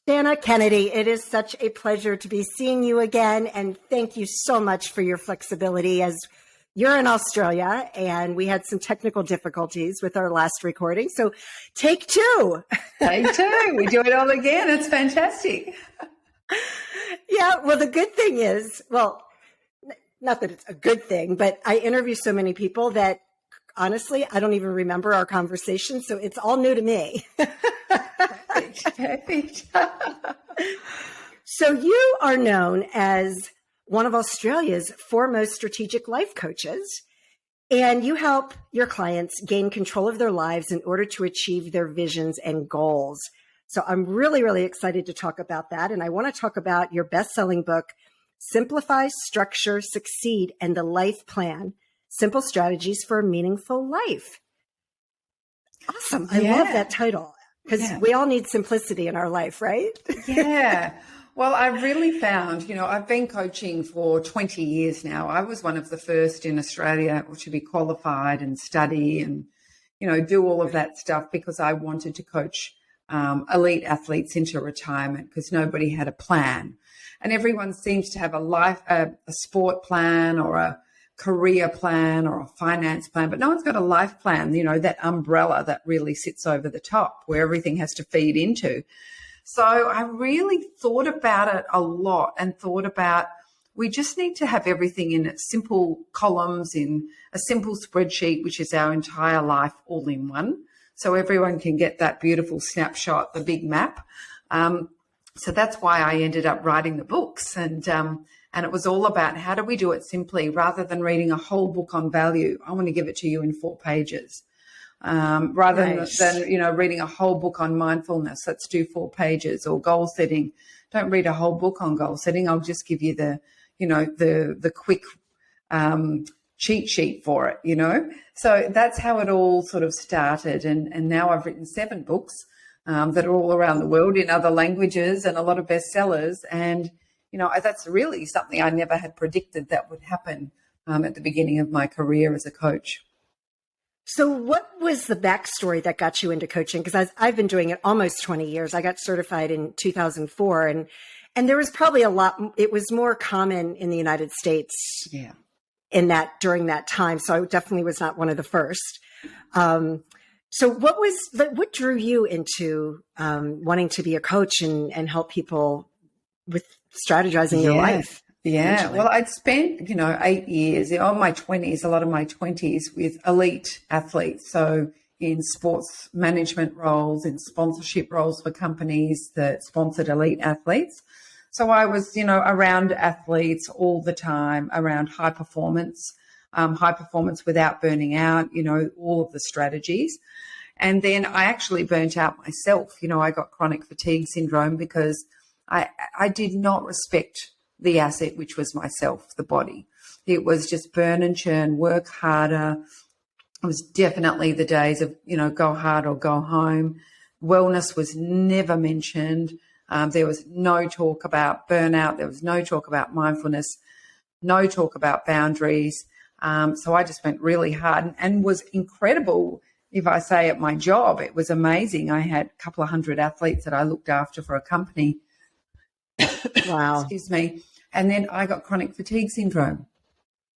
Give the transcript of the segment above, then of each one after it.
Shannah Kennedy, it is such a pleasure to be seeing you again. And thank you so much for your flexibility as you're in Australia and we had some technical difficulties with our last recording. So take two. Take two. We do it all again. It's fantastic. Yeah. Well, the good thing is, well, not that it's a good thing, but I interview so many people that honestly, I don't even remember our conversation. So it's all new to me. Perfect. So you are known as one of Australia's foremost strategic life coaches, and you help your clients gain control of their lives in order to achieve their visions and goals. So I'm really, really excited to talk about that. And I want to talk about your best-selling book, Simplify, Structure, Succeed, and the Life Plan, Simple Strategies for a Meaningful Life. Awesome. I love that title because we all need simplicity in our life, right? Yeah. Well, I really found, I've been coaching for 20 years now. I was one of the first in Australia to be qualified and study and, do all of that stuff because I wanted to coach elite athletes into retirement because nobody had a plan. And everyone seems to have a sport plan or a career plan or a finance plan, but no one's got a life plan, that umbrella that really sits over the top where everything has to feed into. So I really thought about it a lot and thought about we just need to have everything in simple columns in a simple spreadsheet, which is our entire life all in one. So everyone can get that beautiful snapshot, the big map. So that's why I ended up writing the books. And it was all about how do we do it simply rather than reading a whole book on value. I want to give it to you in 4 pages. Rather than reading a whole book on mindfulness. Let's do 4 pages or goal setting. Don't read a whole book on goal setting. I'll just give you the quick cheat sheet for it, So that's how it all sort of started. And now I've written 7 books that are all around the world in other languages and a lot of bestsellers. And, that's really something I never had predicted that would happen at the beginning of my career as a coach. So what was the backstory that got you into coaching? Because I've been doing it almost 20 years. I got certified in 2004 and there was probably a lot, it was more common in the United States during that time. So I definitely was not one of the first. So what drew you into wanting to be a coach and help people with strategizing your life? Yeah. Eventually? Well, I'd spent, 8 years on my 20s, a lot of my 20s with elite athletes. So in sports management roles, in sponsorship roles for companies that sponsored elite athletes. So I was, around athletes all the time, around high performance without burning out, all of the strategies. And then I actually burnt out myself. I got chronic fatigue syndrome because I did not respect the asset, which was myself, the body. It was just burn and churn, work harder. It was definitely the days of, go hard or go home. Wellness was never mentioned. There was no talk about burnout. There was no talk about mindfulness, no talk about boundaries. So I just went really hard and was incredible. If I say at my job, it was amazing. I had a couple of 100 athletes that I looked after for a company. Wow. Excuse me. And then I got chronic fatigue syndrome.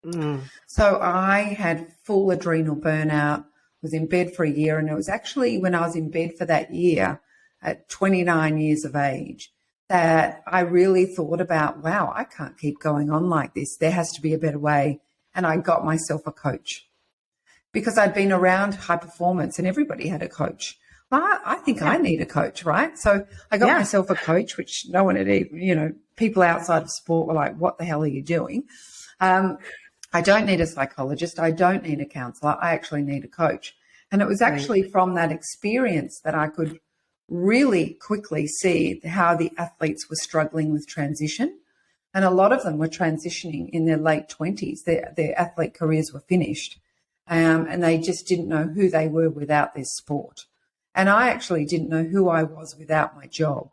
Mm. So I had full adrenal burnout, was in bed for a year. And it was actually when I was in bed for that year at 29 years of age that I really thought about, wow, I can't keep going on like this. There has to be a better way. And I got myself a coach because I'd been around high performance and everybody had a coach. Well, I think I need a coach, right? So I got myself a coach, which no one had even, people outside of sport were like, what the hell are you doing? I don't need a psychologist. I don't need a counselor. I actually need a coach. And it was actually from that experience that I could really quickly see how the athletes were struggling with transition. And a lot of them were transitioning in their late 20s. Their athlete careers were finished. And they just didn't know who they were without their sport. And I actually didn't know who I was without my job.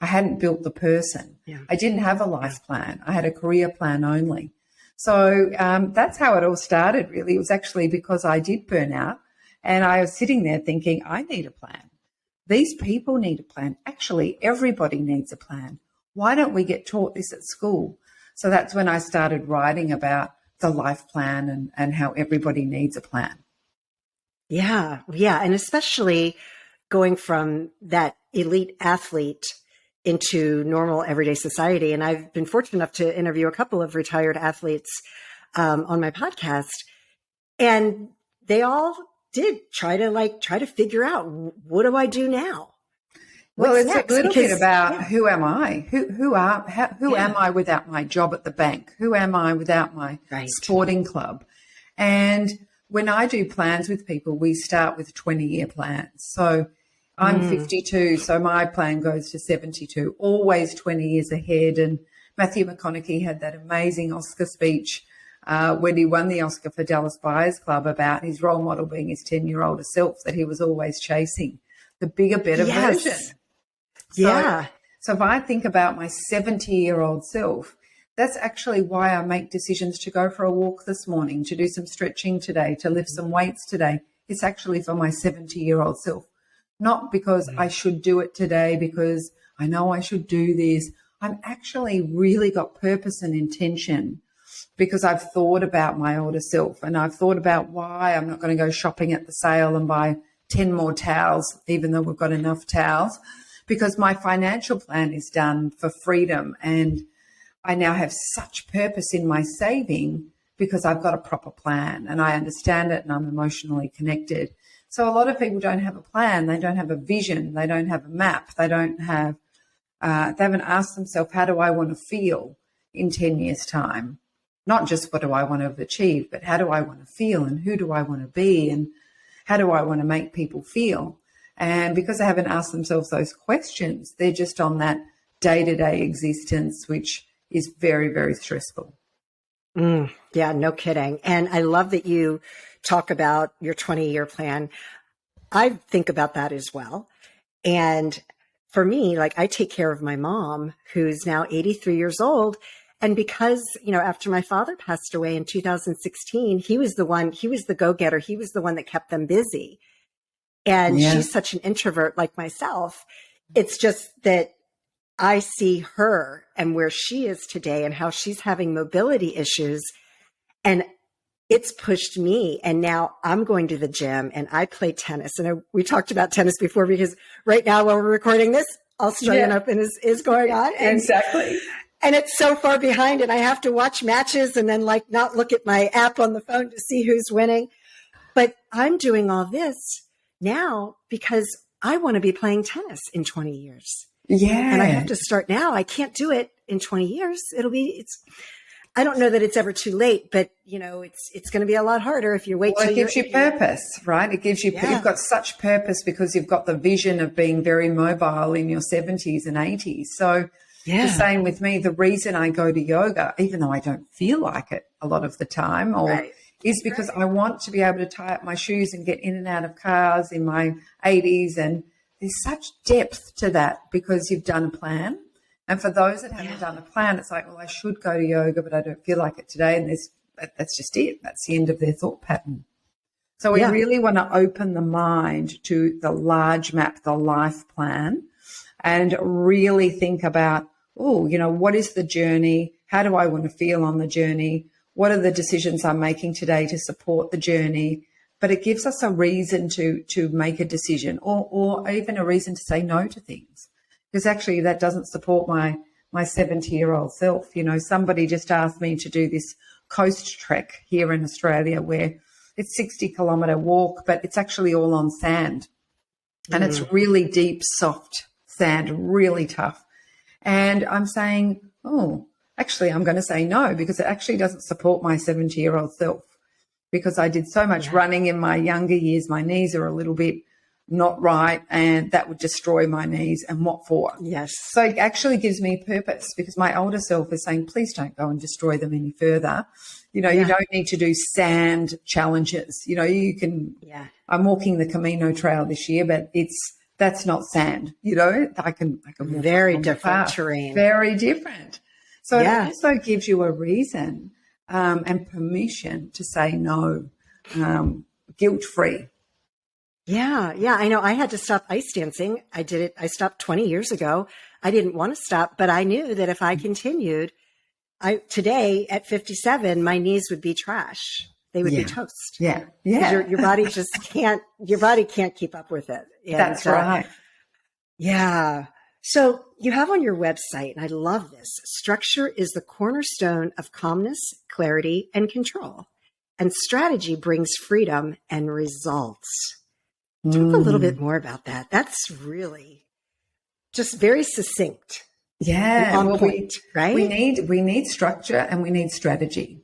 I hadn't built the person. Yeah. I didn't have a life plan. I had a career plan only. So that's how it all started, really. It was actually because I did burn out and I was sitting there thinking, I need a plan. these people need a plan. Actually, everybody needs a plan. Why don't we get taught this at school? So that's when I started writing about the life plan and how everybody needs a plan. Yeah. Yeah. And especially going from that elite athlete into normal everyday society. And I've been fortunate enough to interview a couple of retired athletes on my podcast, and they all did try to figure out, what do I do now? Well, it's next? a little bit about who am I? Who am I without my job at the bank? Who am I without my sporting club? And when I do plans with people, we start with 20-year plans. So I'm 52, so my plan goes to 72, always 20 years ahead. And Matthew McConaughey had that amazing Oscar speech when he won the Oscar for Dallas Buyers Club about his role model being his 10-year-older self that he was always chasing, the bigger, better version. So if I think about my 70-year-old self, that's actually why I make decisions to go for a walk this morning, to do some stretching today, to lift some weights today. It's actually for my 70-year-old self, not because I should do it today because I know I should do this. I'm actually really got purpose and intention because I've thought about my older self, and I've thought about why I'm not going to go shopping at the sale and buy 10 more towels, even though we've got enough towels, because my financial plan is done for freedom. And I now have such purpose in my saving because I've got a proper plan and I understand it and I'm emotionally connected. So a lot of people don't have a plan. They don't have a vision. They don't have a map. They don't have, they haven't asked themselves, how do I want to feel in 10 years' time? Not just what do I want to achieve, but how do I want to feel and who do I want to be and how do I want to make people feel? And because they haven't asked themselves those questions, they're just on that day-to-day existence, which is very, very stressful. Yeah, no kidding. And I love that you talk about your 20-year plan. I think about that as well. And for me, like, I take care of my mom, who's now 83 years old. And because, after my father passed away in 2016, he was the go-getter. He was the one that kept them busy. And she's such an introvert like myself. It's just that I see her and where she is today and how she's having mobility issues. And it's pushed me. And now I'm going to the gym and I play tennis. And we talked about tennis before because right now while we're recording this, Australian Open is going on. And, exactly. And it's so far behind and I have to watch matches and then not look at my app on the phone to see who's winning. But I'm doing all this now because I want to be playing tennis in 20 years. Yeah. And I have to start now. I can't do it in 20 years. I don't know that it's ever too late, but it's going to be a lot harder if you wait. Well, it gives you purpose, right? It gives you, you've got such purpose because you've got the vision of being very mobile in your 70s and 80s. So the same with me, the reason I go to yoga, even though I don't feel like it a lot of the time, is because I want to be able to tie up my shoes and get in and out of cars in my 80s. And there's such depth to that because you've done a plan. And for those that haven't done a plan, it's like, well, I should go to yoga, but I don't feel like it today. And that's just it. That's the end of their thought pattern. So we really want to open the mind to the large map, the life plan, and really think about, what is the journey? How do I want to feel on the journey? What are the decisions I'm making today to support the journey? But it gives us a reason to make a decision or even a reason to say no to things. Because actually that doesn't support my 70-year-old self. Somebody just asked me to do this coast trek here in Australia where it's 60-kilometre walk, but it's actually all on sand. And it's really deep, soft sand, really tough. And I'm saying, actually, I'm going to say no because it actually doesn't support my 70-year-old self because I did so much running in my younger years. My knees are a little bit not right and that would destroy my knees. And what for? Yes. So it actually gives me purpose because my older self is saying, please don't go and destroy them any further. You don't need to do sand challenges. You can, I'm walking the Camino Trail this year, but that's not sand, I can walk very different terrain. Very different. So it also gives you a reason and permission to say no, guilt-free. Yeah. Yeah. I know I had to stop ice dancing. I did it. I stopped 20 years ago. I didn't want to stop, but I knew that if I continued, today at 57, my knees would be trash. They would be Yeah. toast. Yeah. Because Yeah. your body just can't, your body can't keep up with it. And, That's right. yeah. So you have on your website, and I love this, structure is the cornerstone of calmness, clarity, and control. And strategy brings freedom and results. Talk a little bit more about that. That's really just very succinct and Yeah. on Well, point, right? we need structure and we need strategy.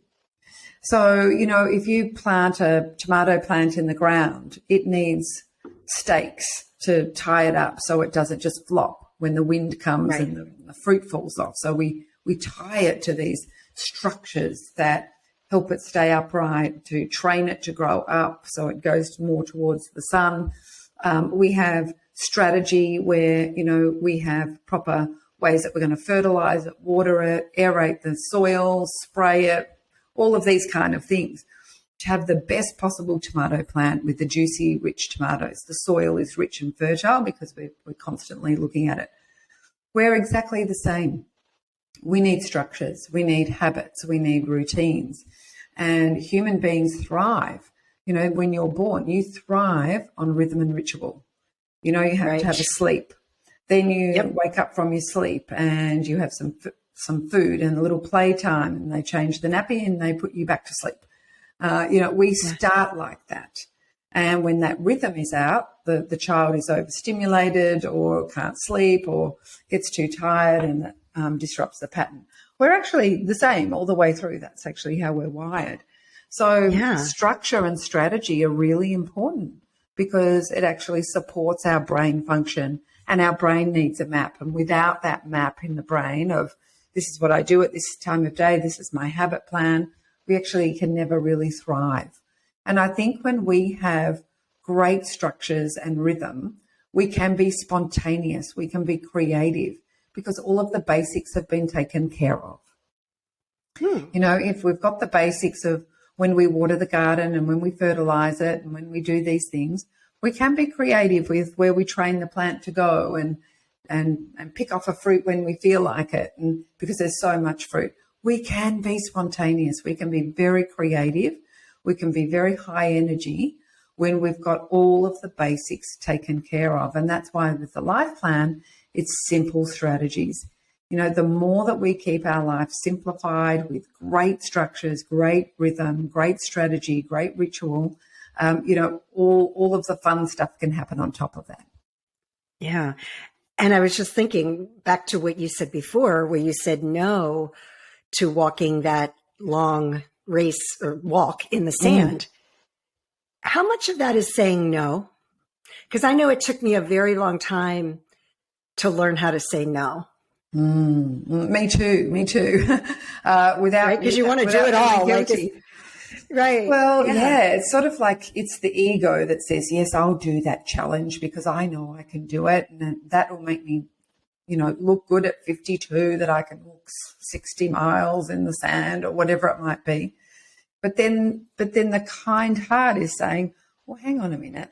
So, if you plant a tomato plant in the ground, it needs stakes to tie it up so it doesn't just flop when the wind comes Right. and the fruit falls off. So we tie it to these structures that help it stay upright, to train it to grow up so it goes more towards the sun. We have strategy where, we have proper ways that we're going to fertilize it, water it, aerate the soil, spray it, all of these kind of things to have the best possible tomato plant with the juicy, rich tomatoes. The soil is rich and fertile because we're constantly looking at it. We're exactly the same. We need structures, we need habits, we need routines. And human beings thrive. When you're born, you thrive on rhythm and ritual. You have to have a sleep. Then you wake up from your sleep and you have some food and a little playtime, and they change the nappy and they put you back to sleep. We start like that. And when that rhythm is out, the child is overstimulated or can't sleep or gets too tired, and that disrupts the pattern. We're actually the same all the way through. That's actually how we're wired. So structure and strategy are really important because it actually supports our brain function, and our brain needs a map. And without that map in the brain of this is what I do at this time of day, this is my habit plan, we actually can never really thrive. And I think when we have great structures and rhythm, we can be spontaneous, we can be creative because all of the basics have been taken care of. If we've got the basics of when we water the garden and when we fertilize it and when we do these things, we can be creative with where we train the plant to go and pick off a fruit when we feel like it. And because there's so much fruit, we can be spontaneous. We can be very creative. We can be very high energy when we've got all of the basics taken care of. And that's why with the life plan, it's simple strategies. The more that we keep our life simplified with great structures, great rhythm, great strategy, great ritual, all of the fun stuff can happen on top of that. Yeah. And I was just thinking back to what you said before, where you said no to walking that long race or walk in the sand. How much of that is saying no? Because I know it took me a very long time to learn how to say no. Me too. Without, because you want to do it all. Right. Well, it's sort of like it's the ego that says, yes, I'll do that challenge because I know I can do it. And that will make me, look good at 52, that I can walk 60 miles in the sand or whatever it might be. But then the kind heart is saying, well, hang on a minute.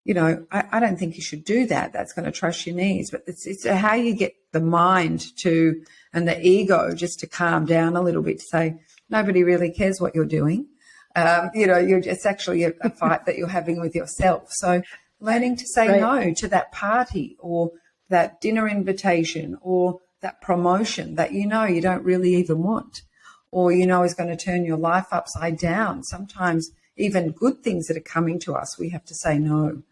I don't think you should do that. That's going to trust your knees. But it's how you get the mind and the ego just to calm down a little bit, to say, nobody really cares what you're doing. It's actually a fight that you're having with yourself. So learning to say no to that party or that dinner invitation or that promotion that you don't really even want, or is going to turn your life upside down. Sometimes even good things that are coming to us, we have to say no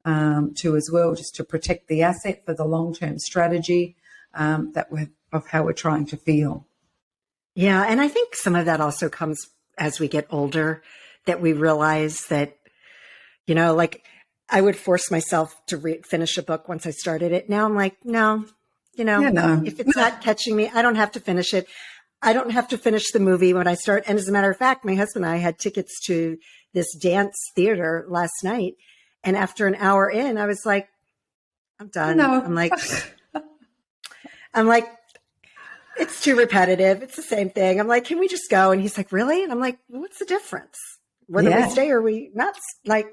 to as well, just to protect the asset for the long-term strategy of how we're trying to feel. Yeah, and I think some of that also comes as we get older, that we realize that, like I would force myself to finish a book once I started it. Now I'm like, no, if it's not catching me, I don't have to finish it. I don't have to finish the movie when I start. And as a matter of fact, my husband and I had tickets to this dance theater last night. And after an hour in, I was like, I'm done. No. I'm like, it's too repetitive. It's the same thing. I'm like, can we just go? And he's like, really? And I'm like, well, what's the difference? Whether we stay or we not, like,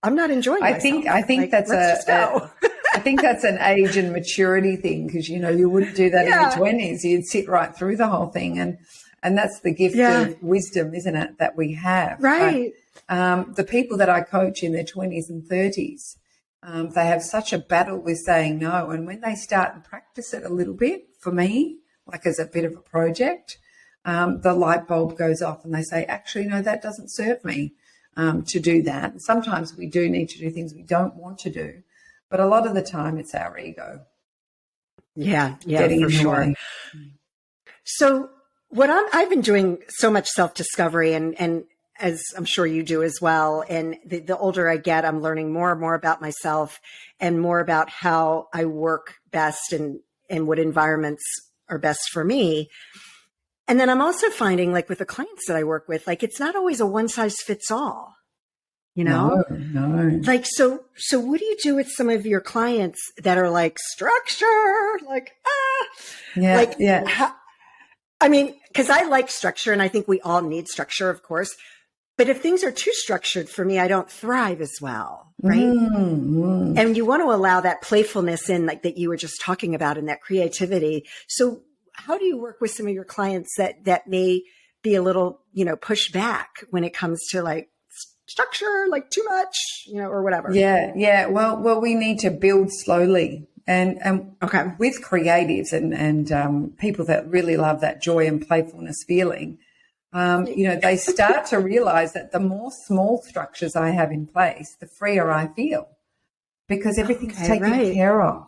I'm not enjoying myself. I think like, that's let's just go. I think that's an age and maturity thing, because, you know, you wouldn't do that in your 20s. You'd sit right through the whole thing. And that's the gift of wisdom, isn't it, that we have. Right. But, the people that I coach in their 20s and 30s, they have such a battle with saying no. And when they start and practice it a little bit, for me, like as a bit of a project, the light bulb goes off and they say, actually, no, that doesn't serve me to do that. And sometimes we do need to do things we don't want to do. But a lot of the time it's our ego. Yeah, getting for in the sure. way. So I've been doing so much self-discovery, and as I'm sure you do as well. And the older I get, I'm learning more and more about myself and more about how I work best and what environments are best for me. And then I'm also finding, like with the clients that I work with, like it's not always a one size fits all. You know, no. Like, so what do you do with some of your clients that are like structure, like, I mean, cause I like structure and I think we all need structure, of course, but if things are too structured for me, I don't thrive as well. Right. Mm-hmm. And you want to allow that playfulness in, like that you were just talking about, and that creativity. So how do you work with some of your clients that may be a little, pushed back when it comes to like structure, like too much, or whatever? Yeah. Well, we need to build slowly, and with creatives and people that really love that joy and playfulness feeling, they start to realize that the more small structures I have in place, the freer I feel, because everything's taken care of.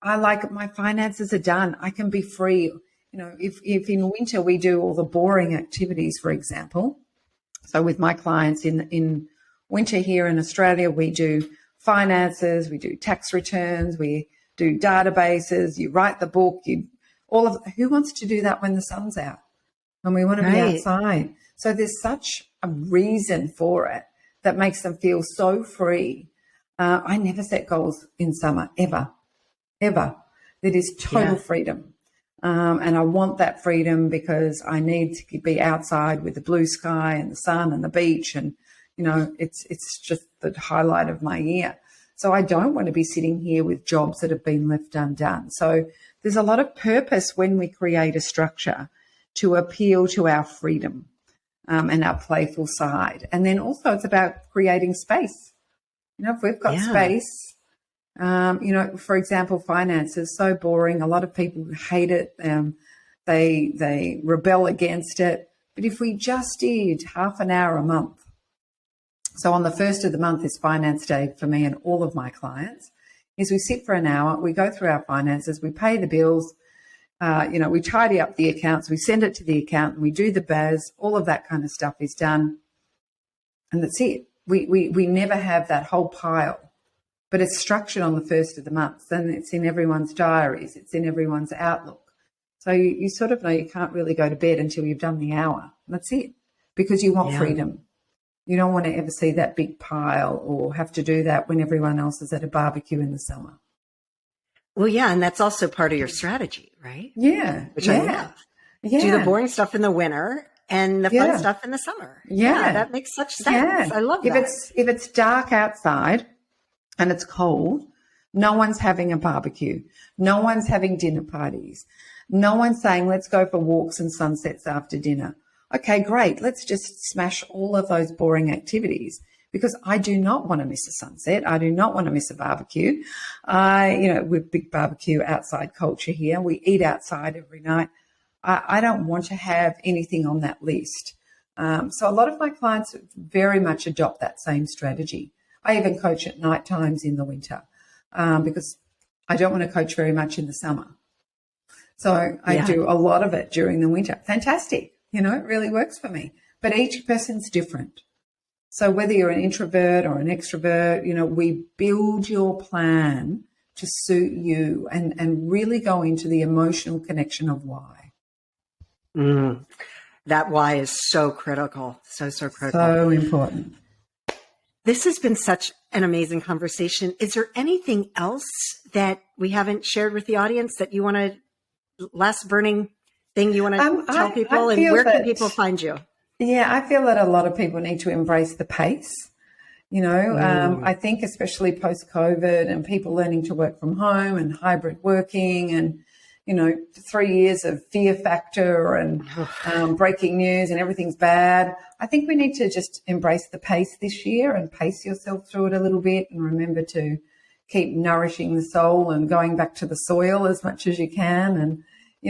I like my finances are done. I can be free. If in winter we do all the boring activities, for example. So with my clients in winter here in Australia, we do finances, we do tax returns, we do databases, you write the book, who wants to do that when the sun's out? And we want to be outside. So there's such a reason for it that makes them feel so free. I never set goals in summer, ever. That is total freedom. And I want that freedom because I need to be outside with the blue sky and the sun and the beach. And, it's just the highlight of my year. So I don't want to be sitting here with jobs that have been left undone. So there's a lot of purpose when we create a structure to appeal to our freedom and our playful side. And then also it's about creating space. If we've got space, for example, finance is so boring. A lot of people hate it. They rebel against it. But if we just did half an hour a month, so on the first of the month is finance day for me and all of my clients, is we sit for an hour, we go through our finances, we pay the bills, we tidy up the accounts, we send it to the accountant, we do the BAS, all of that kind of stuff is done. And that's it. We never have that whole pile. But it's structured on the first of the month, and it's in everyone's diaries. It's in everyone's outlook. So you sort of know you can't really go to bed until you've done the hour. That's it, because you want freedom. You don't want to ever see that big pile or have to do that when everyone else is at a barbecue in the summer. Well, yeah, and that's also part of your strategy, right? Yeah. Which I love. Yeah. Do the boring stuff in the winter and the fun stuff in the summer. Yeah, that makes such sense. I love that. If it's dark outside and it's cold, no one's having a barbecue. No one's having dinner parties. No one's saying, let's go for walks and sunsets after dinner. Okay, great. Let's just smash all of those boring activities, because I do not want to miss a sunset. I do not want to miss a barbecue. We're big barbecue outside culture here. We eat outside every night. I don't want to have anything on that list. So a lot of my clients very much adopt that same strategy. I even coach at night times in the winter because I don't want to coach very much in the summer. So I do a lot of it during the winter. Fantastic. It really works for me. But each person's different. So whether you're an introvert or an extrovert, we build your plan to suit you and really go into the emotional connection of why. That why is so critical. So critical. So important. This has been such an amazing conversation. Is there anything else that we haven't shared with the audience that you want to, last burning thing you want to tell people, and where can people find you? Yeah, I feel that a lot of people need to embrace the pace. I think especially post-COVID and people learning to work from home and hybrid working and, 3 years of fear factor and breaking news and everything's bad. I think we need to just embrace the pace this year and pace yourself through it a little bit and remember to keep nourishing the soul and going back to the soil as much as you can. And,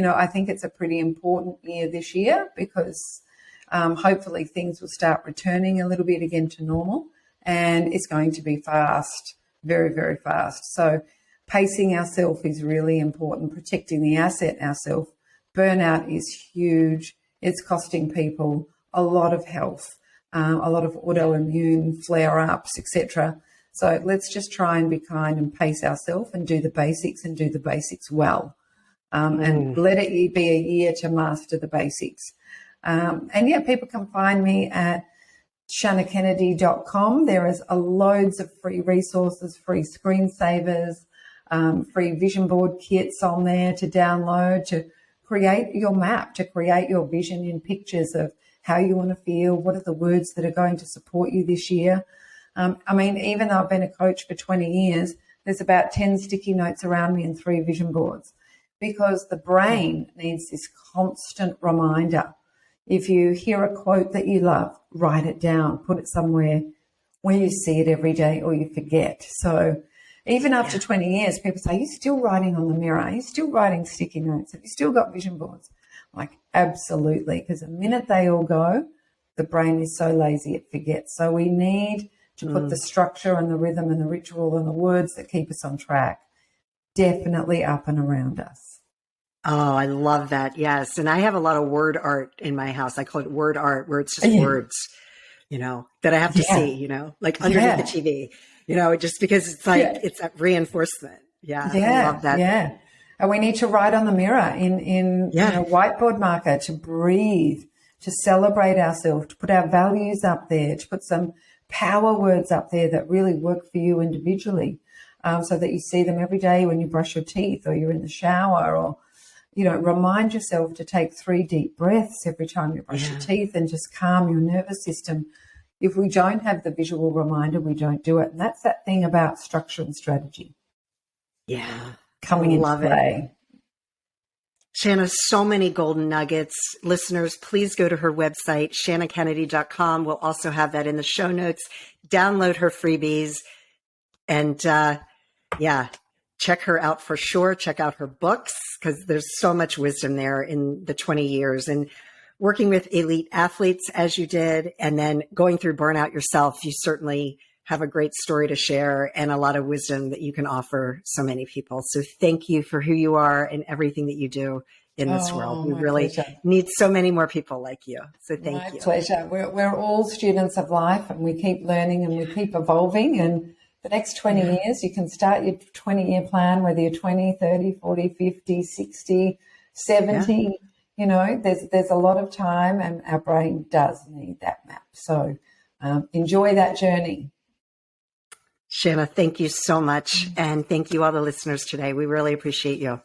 I think it's a pretty important year this year because hopefully things will start returning a little bit again to normal, and it's going to be fast, very, very fast. So pacing ourselves is really important, protecting the asset ourselves. Burnout is huge. It's costing people a lot of health, a lot of autoimmune flare-ups, etc. So let's just try and be kind and pace ourselves and do the basics and do the basics well. And let it be a year to master the basics. People can find me at shannahkennedy.com. There is loads of free resources, free screensavers, free vision board kits on there to download, to create your map, to create your vision in pictures of how you want to feel, what are the words that are going to support you this year. Even though I've been a coach for 20 years, there's about 10 sticky notes around me and 3 vision boards, because the brain needs this constant reminder. If you hear a quote that you love, write it down, put it somewhere where you see it every day or you forget. So even after 20 years, people say, are you still writing on the mirror? Are you still writing sticky notes? Have you still got vision boards? I'm like, absolutely, because the minute they all go, the brain is so lazy it forgets. So we need to put the structure and the rhythm and the ritual and the words that keep us on track definitely up and around us. Oh, I love that. Yes. And I have a lot of word art in my house. I call it word art, where it's just words, that I have to see, like underneath the TV, just because it's like, it's that reinforcement. Yeah. I love that. Yeah. And we need to write on the mirror in whiteboard marker, to breathe, to celebrate ourselves, to put our values up there, to put some power words up there that really work for you individually, so that you see them every day when you brush your teeth or you're in the shower, or remind yourself to take 3 deep breaths every time you brush your teeth and just calm your nervous system. If we don't have the visual reminder, we don't do it. And that's that thing about structure and strategy. Yeah. Coming into play. Shannah, so many golden nuggets. Listeners, please go to her website, shannahkennedy.com. We'll also have that in the show notes. Download her freebies and, check her out for sure. Check out her books, because there's so much wisdom there in the 20 years. And working with elite athletes as you did, and then going through burnout yourself, you certainly have a great story to share and a lot of wisdom that you can offer so many people. So thank you for who you are and everything that you do in this world. We really need so many more people like you. So thank you. My pleasure. We're all students of life, and we keep learning and we keep evolving. And the next 20 years, you can start your 20-year plan, whether you're 20, 30, 40, 50, 60, 70. There's a lot of time, and our brain does need that map. So enjoy that journey. Shannah, thank you so much. And thank you all the listeners today. We really appreciate you.